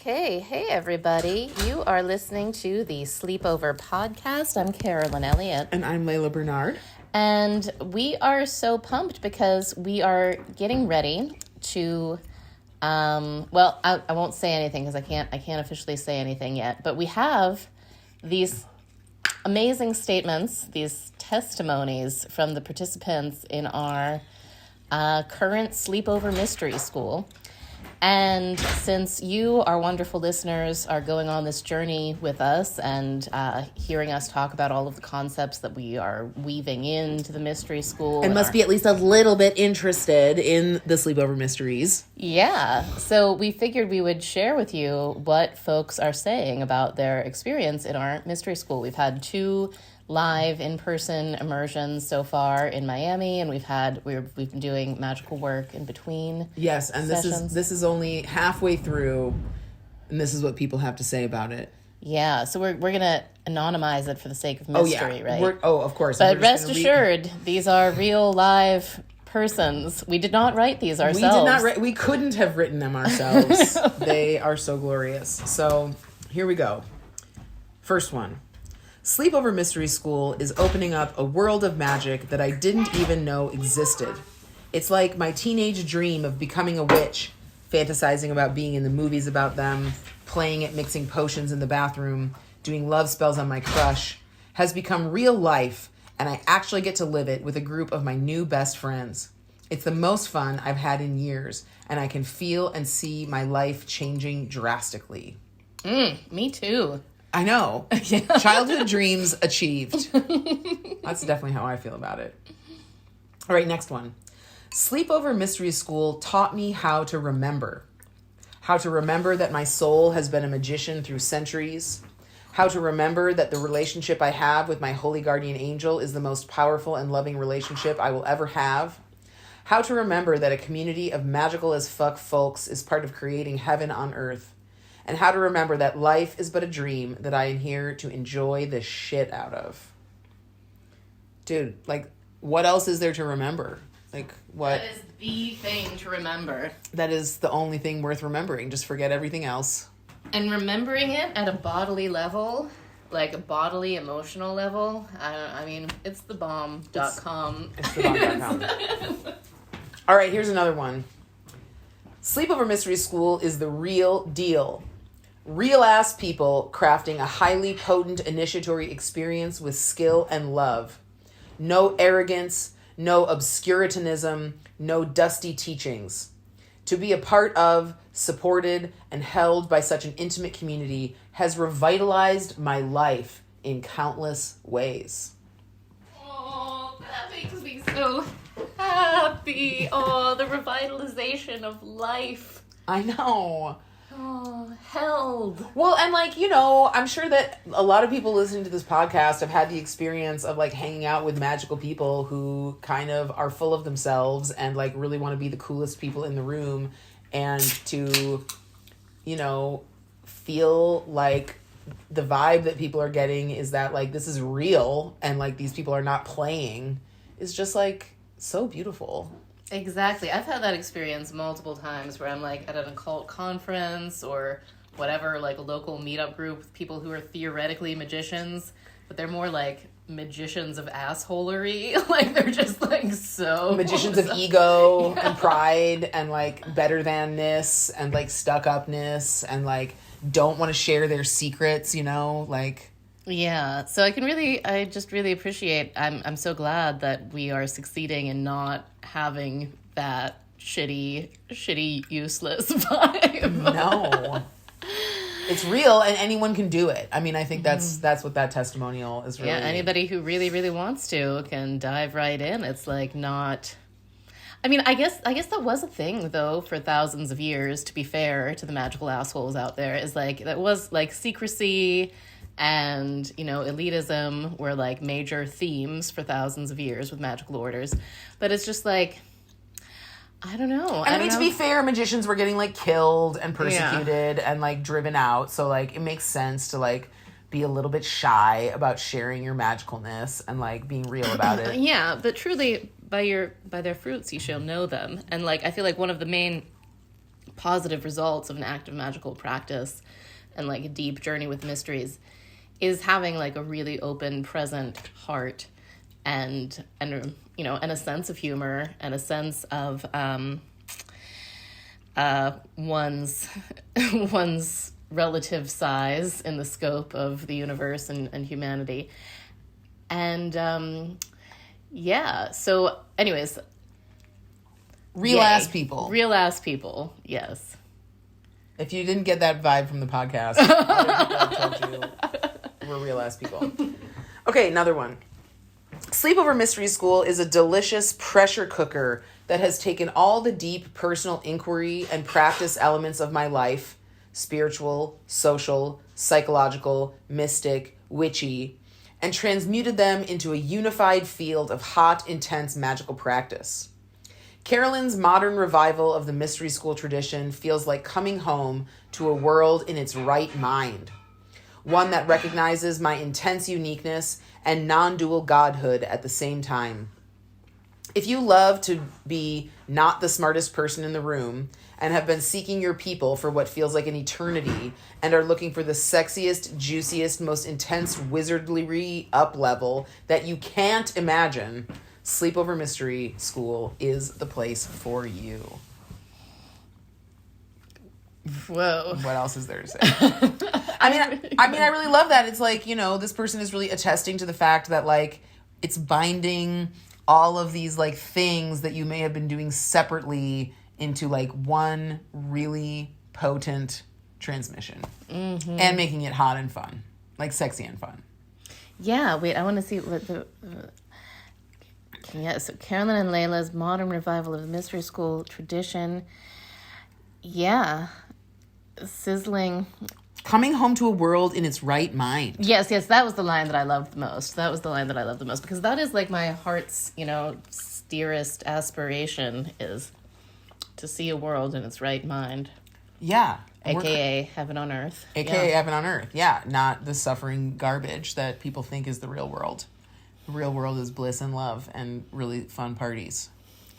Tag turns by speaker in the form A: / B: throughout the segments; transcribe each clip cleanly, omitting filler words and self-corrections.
A: Okay, hey everybody. You are listening to the Sleepover Podcast. I'm Carolyn Elliott.
B: And I'm Laila Bernard.
A: And we are so pumped because we are getting ready to, I won't say anything because I can't officially say anything yet, but we have these amazing statements, these testimonies from the participants in our current Sleepover Mystery School. And since you, our wonderful listeners, are going on this journey with us and hearing us talk about all of the concepts that we are weaving into the mystery school.
B: And must be at least a little bit interested in the Sleepover Mysteries.
A: Yeah. So we figured we would share with you what folks are saying about their experience in our mystery school. We've had 2 live in-person immersions so far in Miami, and we've been doing magical work in between.
B: Yes, and
A: sessions.
B: this is only halfway through, and this is what people have to say about it.
A: Yeah, so we're gonna anonymize it for the sake of mystery, right?
B: Of course.
A: But rest assured, these are real live persons. We did not write these ourselves.
B: We couldn't have written them ourselves. They are so glorious. So here we go. First one. Sleepover Mystery School is opening up a world of magic that I didn't even know existed. It's like my teenage dream of becoming a witch, fantasizing about being in the movies about them, playing at mixing potions in the bathroom, doing love spells on my crush, has become real life, and I actually get to live it with a group of my new best friends. It's the most fun I've had in years, and I can feel and see my life changing drastically.
A: Me too.
B: I know. Childhood dreams achieved. That's definitely how I feel about it. All right, next one. Sleepover Mystery School taught me how to remember. How to remember that my soul has been a magician through centuries. How to remember that the relationship I have with my holy guardian angel is the most powerful and loving relationship I will ever have. How to remember that a community of magical as fuck folks is part of creating heaven on earth. And how to remember that life is but a dream that I am here to enjoy the shit out of. Dude, like, what else is there to remember? Like, what?
A: That is the thing to remember.
B: That is the only thing worth remembering. Just forget everything else.
A: And remembering it at a bodily level, like a bodily emotional level, I mean, it's thebomb.com.
B: It's thebomb.com. All right, here's another one. Sleepover Mystery School is the real deal. Real-ass people crafting a highly potent initiatory experience with skill and love. No arrogance, no obscurantism, no dusty teachings. To be a part of, supported, and held by such an intimate community has revitalized my life in countless ways.
A: Oh, that makes me so happy. Oh, the revitalization of life.
B: I know.
A: Oh, held.
B: Well, and like, you know, I'm sure that a lot of people listening to this podcast have had the experience of like hanging out with magical people who kind of are full of themselves and like really want to be the coolest people in the room, and to, you know, feel like the vibe that people are getting is that like this is real and like these people are not playing is just like so beautiful.
A: Exactly. I've had that experience multiple times where I'm like at an occult conference or whatever, like a local meetup group with people who are theoretically magicians, but they're more like magicians of assholery. Like they're just like so
B: magicians of ego and pride and like better than-ness and like stuck-upness and like don't want to share their secrets, you know, like.
A: Yeah, so I just really appreciate, I'm so glad that we are succeeding in not having that shitty, useless vibe.
B: No. It's real and anyone can do it. I mean, I think that's what that testimonial is really.
A: Yeah, anybody who really, really wants to can dive right in. It's like not. I mean, I guess that was a thing though for thousands of years, to be fair to the magical assholes out there, is like that was like secrecy and, you know, elitism were like major themes for thousands of years with magical orders. But it's just like, I don't know.
B: And I mean, to be fair, magicians were getting like killed and persecuted and like driven out. So like it makes sense to like be a little bit shy about sharing your magicalness and like being real about it.
A: Yeah, but truly by their fruits you shall know them. And like I feel like one of the main positive results of an active magical practice and like a deep journey with mysteries is having like a really open, present heart and you know, and a sense of humor and a sense of one's relative size in the scope of the universe and humanity. And so anyways,
B: Real ass people.
A: Real ass people, yes.
B: If you didn't get that vibe from the podcast, other people have told you we're real ass people. Okay, another one. Sleepover Mystery School is a delicious pressure cooker that has taken all the deep personal inquiry and practice elements of my life, spiritual, social, psychological, mystic, witchy, and transmuted them into a unified field of hot, intense magical practice. Carolyn's modern revival of the mystery school tradition feels like coming home to a world in its right mind. One that recognizes my intense uniqueness and non-dual godhood at the same time. If you love to be not the smartest person in the room and have been seeking your people for what feels like an eternity and are looking for the sexiest, juiciest, most intense wizardry up level that you can't imagine, Sleepover Mystery School is the place for you.
A: Whoa.
B: What else is there to say? I mean, I really love that. It's like, you know, this person is really attesting to the fact that, like, it's binding all of these, like, things that you may have been doing separately into, like, one really potent transmission. Mm-hmm. And making it hot and fun. Like, sexy and fun.
A: Yeah, wait, I want to see what the... Yeah, so Carolyn and Laila's modern revival of the mystery school tradition. Yeah. Sizzling.
B: Coming home to a world in its right mind.
A: Yes, that was the line that I loved the most. Because that is like my heart's, you know, dearest aspiration is to see a world in its right mind.
B: Yeah.
A: AKA heaven on earth.
B: AKA heaven on earth. Yeah, not the suffering garbage that people think is the real world. The real world is bliss and love and really fun parties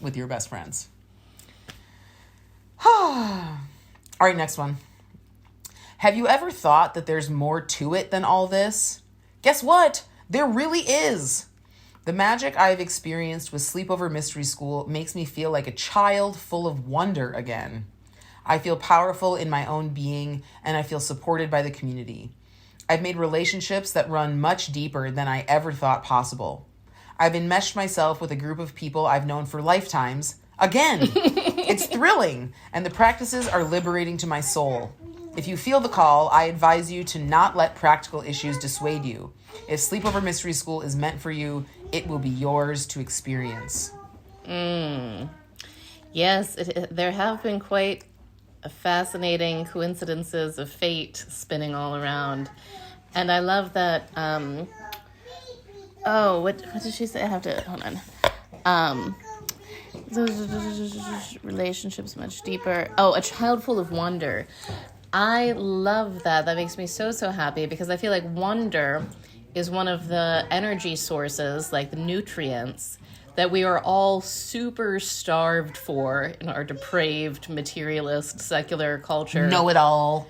B: with your best friends. All right, next one. Have you ever thought that there's more to it than all this? Guess what? There really is. The magic I've experienced with Sleepover Mystery School makes me feel like a child full of wonder again. I feel powerful in my own being, and I feel supported by the community. I've made relationships that run much deeper than I ever thought possible. I've enmeshed myself with a group of people I've known for lifetimes. Again, it's thrilling, and the practices are liberating to my soul. If you feel the call, I advise you to not let practical issues dissuade you. If Sleepover Mystery School is meant for you, it will be yours to experience.
A: Yes, there have been quite fascinating coincidences of fate spinning all around. And I love that, what did she say? I have to, hold on. Relationships much deeper. Oh, a child full of wonder. I love that. That makes me so, so happy because I feel like wonder is one of the energy sources, like the nutrients, that we are all super starved for in our depraved, materialist, secular culture.
B: Know-it-all.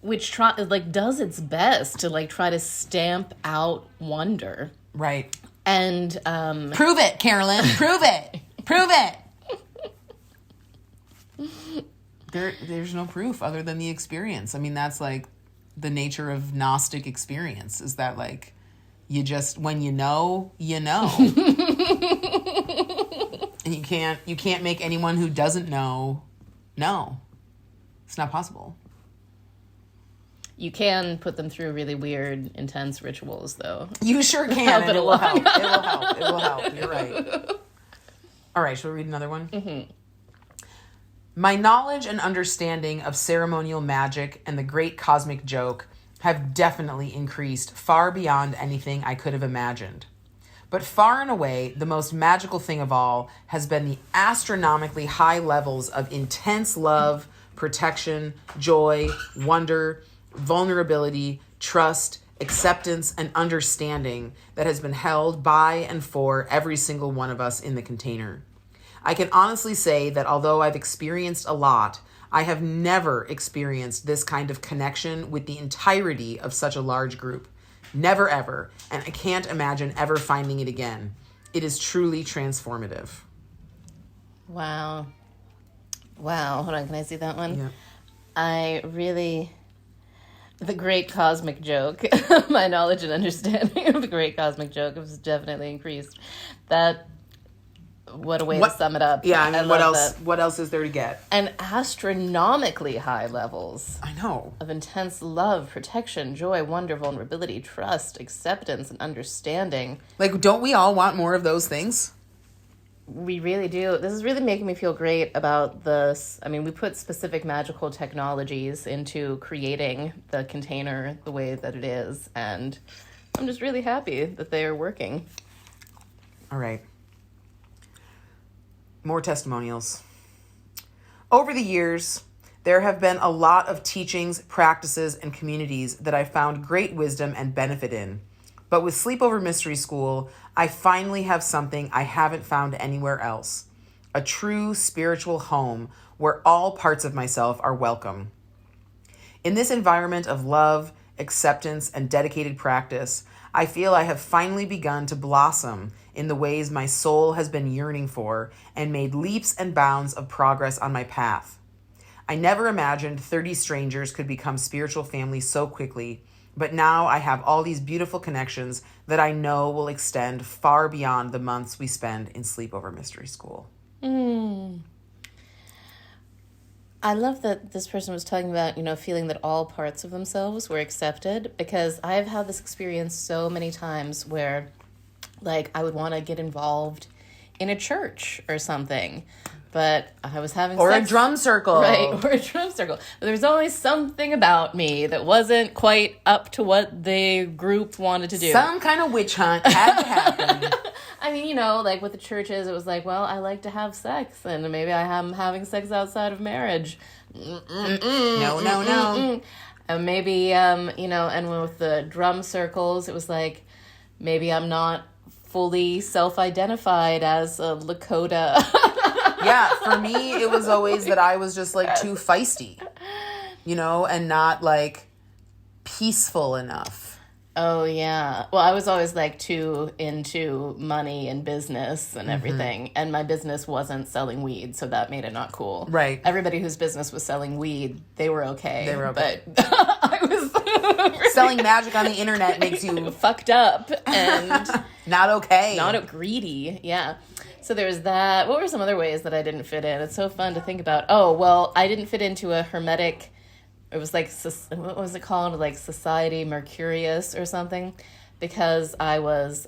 A: Which does its best to try to stamp out wonder.
B: Right.
A: And
B: prove it, Carolyn. Prove it. Prove it. There's no proof other than the experience. I mean, that's like the nature of Gnostic experience. Is that like you just when you know, you know. And you can't make anyone who doesn't know. It's not possible.
A: You can put them through really weird, intense rituals, though.
B: You sure can, and it will help. It will help. It will help. You're right. All right, shall we read another one? Mm-hmm. My knowledge and understanding of ceremonial magic and the great cosmic joke have definitely increased far beyond anything I could have imagined. But far and away, the most magical thing of all has been the astronomically high levels of intense love, protection, joy, wonder, vulnerability, trust, acceptance, and understanding that has been held by and for every single one of us in the container. I can honestly say that although I've experienced a lot, I have never experienced this kind of connection with the entirety of such a large group. Never ever. And I can't imagine ever finding it again. It is truly transformative.
A: Wow. Wow. Hold on. Can I see that one?
B: Yeah.
A: The great cosmic joke, my knowledge and understanding of the great cosmic joke has definitely increased. What a way to sum it up.
B: Yeah, I mean, what else?
A: That.
B: What else is there to get?
A: And astronomically high levels.
B: I know.
A: Of intense love, protection, joy, wonder, vulnerability, trust, acceptance, and understanding.
B: Like, don't we all want more of those things?
A: We really do. This is really making me feel great about this. I mean, we put specific magical technologies into creating the container the way that it is, and I'm just really happy that they are working.
B: All right. More testimonials. Over the years, there have been a lot of teachings, practices, and communities that I found great wisdom and benefit in. But with Sleepover Mystery School, I finally have something I haven't found anywhere else. A true spiritual home where all parts of myself are welcome. In this environment of love, acceptance, and dedicated practice, I feel I have finally begun to blossom in the ways my soul has been yearning for and made leaps and bounds of progress on my path. I never imagined 30 strangers could become spiritual family so quickly, but now I have all these beautiful connections that I know will extend far beyond the months we spend in Sleepover Mystery School.
A: I love that this person was talking about, feeling that all parts of themselves were accepted, because I've had this experience so many times where, like, I would want to get involved in a church or something, but I was having
B: Or
A: sex.
B: a drum circle.
A: Right, or a drum circle. But there was always something about me that wasn't quite up to what the group wanted to do.
B: Some kind of witch hunt had to happen.
A: I mean, like with the churches, it was like, well, I like to have sex, and maybe I am having sex outside of marriage.
B: No.
A: And maybe, and with the drum circles, it was like, maybe I'm not fully self-identified as a Lakota.
B: Yeah, for me, it was always that I was just, like, too feisty, and not, like, peaceful enough.
A: Oh, yeah. Well, I was always, like, too into money and business and everything. And my business wasn't selling weed, so that made it not cool.
B: Right.
A: Everybody whose business was selling weed, they were okay.
B: But
A: I was...
B: selling magic on the internet makes you...
A: fucked up and...
B: not okay.
A: Not greedy, yeah. So there's that. What were some other ways that I didn't fit in? It's so fun to think about. Oh, well, I didn't fit into a hermetic... It was like, what was it called? Like Society Mercurius or something, because I was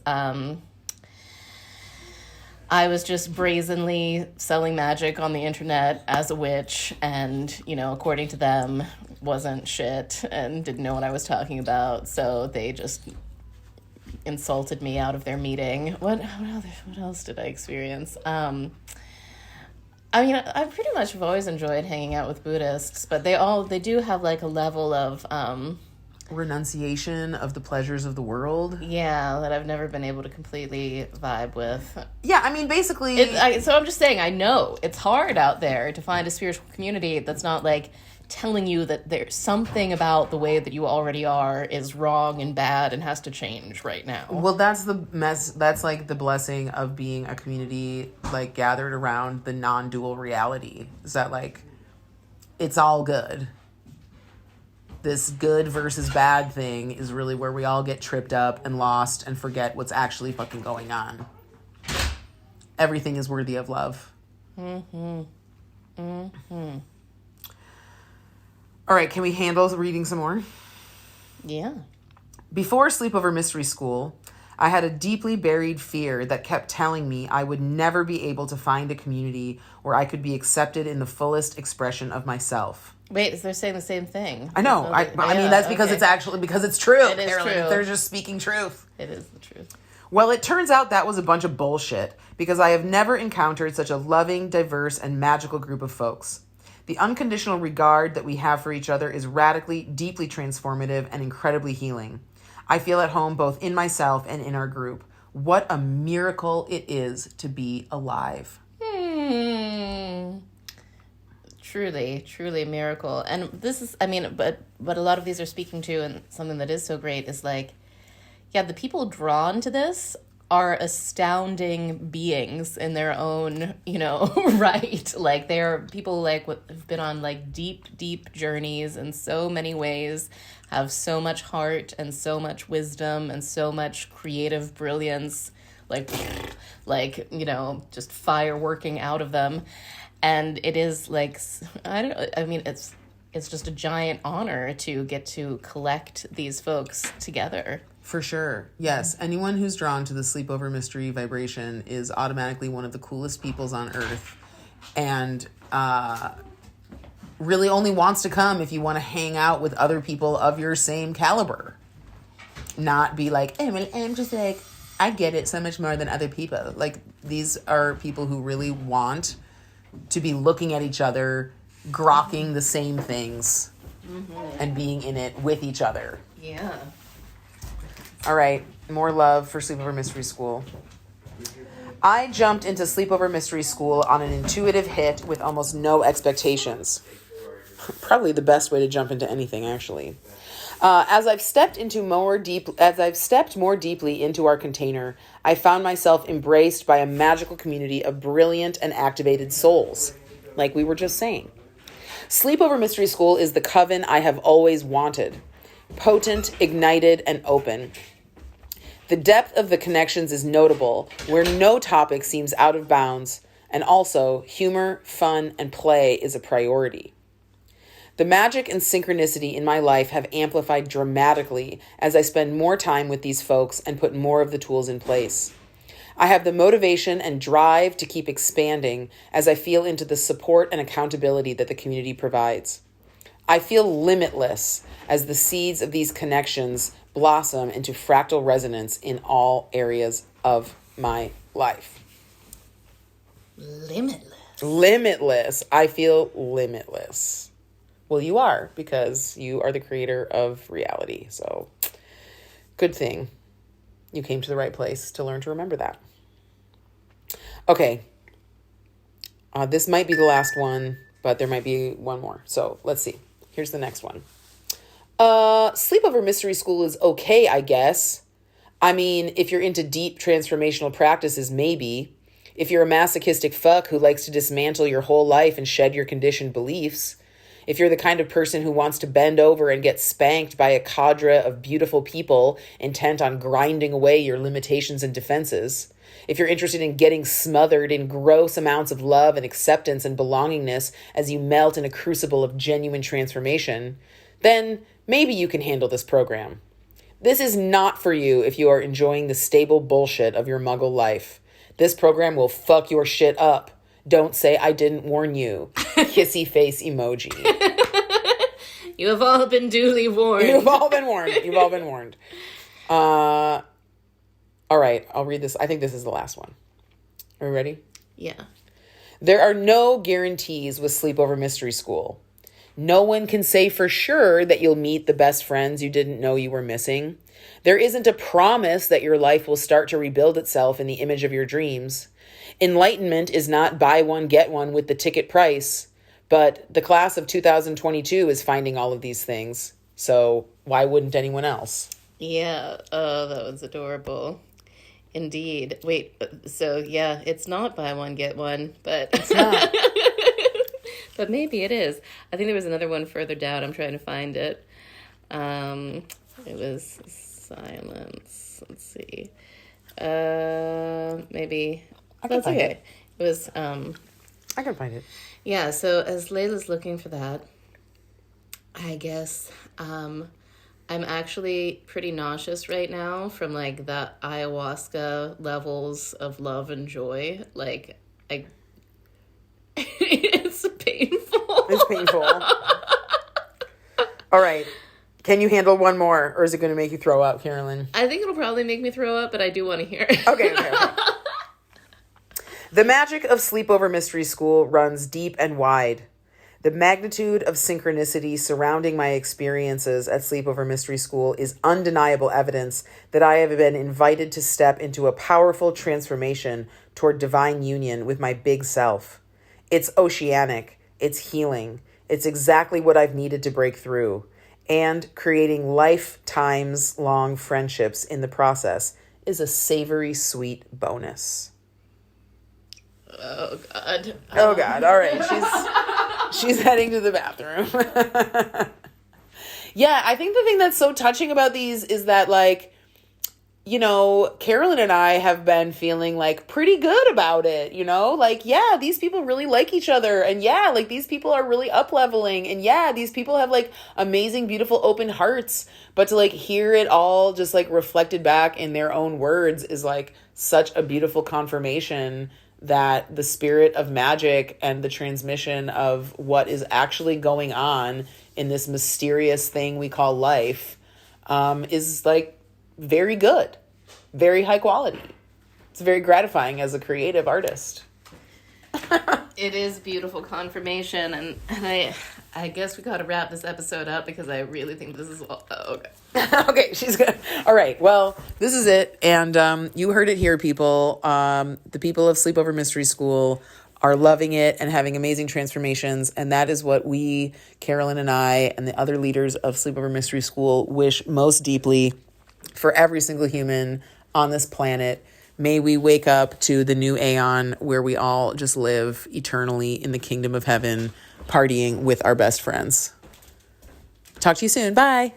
A: just brazenly selling magic on the internet as a witch, and, according to them, wasn't shit and didn't know what I was talking about. So they just insulted me out of their meeting. What else did I experience? I mean, I pretty much have always enjoyed hanging out with Buddhists, but they do have like a level of
B: renunciation of the pleasures of the world.
A: Yeah, that I've never been able to completely vibe with.
B: Yeah, I mean, basically...
A: so I'm just saying, I know it's hard out there to find a spiritual community that's not like telling you that there's something about the way that you already are is wrong and bad and has to change right now.
B: Well, that's the mess. That's like the blessing of being a community like gathered around the non-dual reality. Is that like it's all good. This good versus bad thing is really where we all get tripped up and lost and forget what's actually fucking going on. Everything is worthy of love. All right, can we handle reading some more?
A: Yeah.
B: Before Sleepover Mystery School, I had a deeply buried fear that kept telling me I would never be able to find a community where I could be accepted in the fullest expression of myself.
A: Wait, they're saying the same thing.
B: I know. I mean, that's because it's actually, because it's true.
A: It is
B: Carolyn.
A: true.
B: They're just speaking truth.
A: It is the truth.
B: Well, it turns out that was a bunch of bullshit because I have never encountered such a loving, diverse, and magical group of folks. The unconditional regard that we have for each other is radically, deeply transformative and incredibly healing. I feel at home both in myself and in our group. What a miracle it is to be alive.
A: Truly, truly a miracle. And this is, I mean, but what a lot of these are speaking to, and something that is so great, is like, yeah, the people drawn to this are astounding beings in their own, right. Like, they are people like who've been on like deep, deep journeys in so many ways, have so much heart and so much wisdom and so much creative brilliance, just fireworking out of them. And it is like, I don't know, I mean, it's just a giant honor to get to collect these folks together.
B: For sure. Yes. Anyone who's drawn to the sleepover mystery vibration is automatically one of the coolest peoples on earth, and really only wants to come if you want to hang out with other people of your same caliber. Not be like, hey, well, I'm just like, I get it so much more than other people. Like, these are people who really want to be looking at each other, grokking the same things, and being in it with each other.
A: Yeah.
B: All right, more love for Sleepover Mystery School. I jumped into Sleepover Mystery School on an intuitive hit with almost no expectations. Probably the best way to jump into anything, actually. As I've stepped more deeply into our container, I found myself embraced by a magical community of brilliant and activated souls, like we were just saying. Sleepover Mystery School is the coven I have always wanted. Potent, ignited, and open. The depth of the connections is notable, where no topic seems out of bounds, and also humor, fun, and play is a priority. The magic and synchronicity in my life have amplified dramatically as I spend more time with these folks and put more of the tools in place. I have the motivation and drive to keep expanding as I feel into the support and accountability that the community provides. I feel limitless as the seeds of these connections blossom into fractal resonance in all areas of my life. Limitless. I feel limitless. Well, you are, because you are the creator of reality. So, good thing you came to the right place to learn to remember that. Okay. This might be the last one, but there might be one more. So, let's see. Here's the next one. Sleepover Mystery School is okay, I guess. I mean, if you're into deep transformational practices, maybe. If you're a masochistic fuck who likes to dismantle your whole life and shed your conditioned beliefs. If you're the kind of person who wants to bend over and get spanked by a cadre of beautiful people intent on grinding away your limitations and defenses. If you're interested in getting smothered in gross amounts of love and acceptance and belongingness as you melt in a crucible of genuine transformation, then maybe you can handle this program. This is not for you if you are enjoying the stable bullshit of your muggle life. This program will fuck your shit up. Don't say I didn't warn you. Kissy face emoji.
A: You have all been duly warned.
B: You've all been warned. All right, I'll read this. I think this is the last one. Are we ready?
A: Yeah.
B: There are no guarantees with Sleepover Mystery School. No one can say for sure that you'll meet the best friends you didn't know you were missing. There isn't a promise that your life will start to rebuild itself in the image of your dreams. Enlightenment is not buy one, get one with the ticket price, but the class of 2022 is finding all of these things. So why wouldn't anyone else?
A: Yeah. Oh, that was adorable. Indeed. Wait, so yeah, it's not buy one, get one, but
B: it's not.
A: But maybe it is. I think there was another one further down. I'm trying to find it. It was silence. Let's see. Maybe.
B: That's okay.
A: It was.
B: I can find it.
A: Yeah. So as Layla's looking for that, I guess I'm actually pretty nauseous right now from like the ayahuasca levels of love and joy. Like it's painful.
B: It's painful. All right. Can you handle one more, or is it going to make you throw up, Carolyn?
A: I think it'll probably make me throw up, but I do want to hear it.
B: Okay. The magic of Sleepover Mystery School runs deep and wide. The magnitude of synchronicity surrounding my experiences at Sleepover Mystery School is undeniable evidence that I have been invited to step into a powerful transformation toward divine union with my big self. It's oceanic. It's healing. It's exactly what I've needed to break through. And creating lifetimes long friendships in the process is a savory, sweet bonus.
A: Oh, God.
B: Oh, God. All right. She's heading to the bathroom. Yeah, I think the thing that's so touching about these is that, like, you know, Carolyn and I have been feeling like pretty good about it, you know, like, yeah, these people really like each other. And yeah, like these people are really up leveling. And yeah, these people have like amazing, beautiful, open hearts. But to like hear it all just like reflected back in their own words is like such a beautiful confirmation that the spirit of magic and the transmission of what is actually going on in this mysterious thing we call life is like very good, very high quality. It's very gratifying as a creative artist.
A: It is beautiful confirmation, and I guess we gotta wrap this episode up because I really think this is okay.
B: Okay, she's good. All right, well, this is it, and you heard it here, people. The people of Sleepover Mystery School are loving it and having amazing transformations, and that is what we, Carolyn and I, and the other leaders of Sleepover Mystery School wish most deeply for every single human on this planet. May we wake up to the new aeon where we all just live eternally in the kingdom of heaven, partying with our best friends. Talk to you soon. Bye.